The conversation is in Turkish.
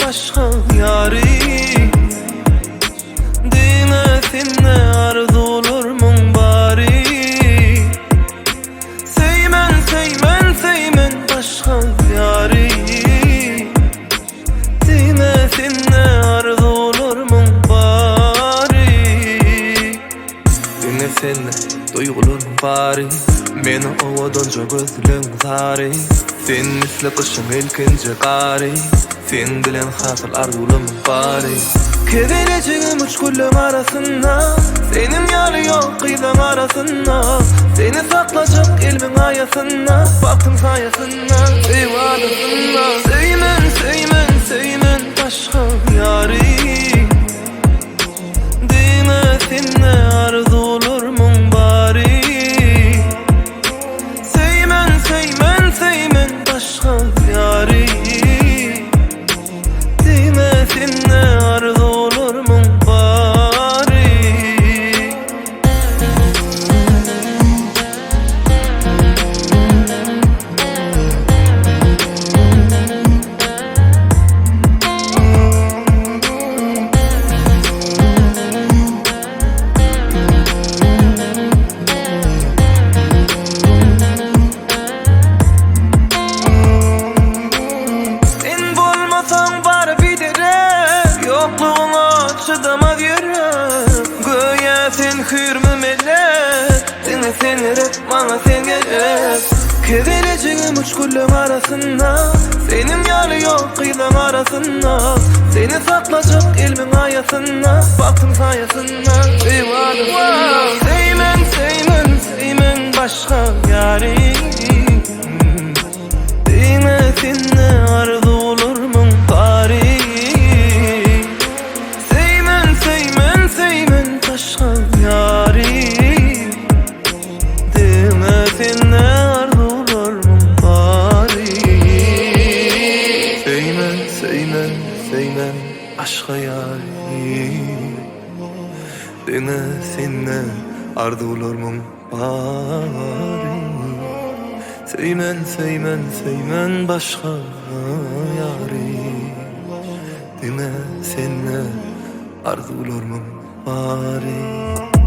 başka yari. Dine sinne arzu olurmun bari. Seymen seymen seymen başka yari. Dine sinne arzu olurmun bari. Dine sinne duyulur bari. Meni ovadonca gözlerim zari. Sen misli kışın ilkinci qari. Sen bilen hasıl arzulum bari. Kedeleceğim üç kullum arasında. Senin yarı yok kıyıdan arasında. Seni saklayacak ilmin ayasında. Baktım sayasında, eyvallasında. Seymen seymen seymen başka yari. Dine sinne arzu olurmun bari. Seymen seymen seymen başka yari. Dine sinne arzu olurmun bari. Sen bolmasan var bir dere. Yokluğuna çıdamaz yürü. Göğe sen hürmü melek. Sen rep bana sen gerek. Kedeleceğim üç kullum arasında. Senin yarı yok kıyıdan arasında. Seni saklayacak ilmin ayasında. Baktım sayasında, eyvallah. Seymen seymen seymen başka yari. Dine sinne arzu olurmun bari. Seymen seymen seymen başka yari. Dine sinne arzu olurmun bari. Seymen seymen seymen başka yari. Dine sinne arzu olurmun bari. Seymen seymen seymen başka yari. Dine sinne arzu olurmun bari.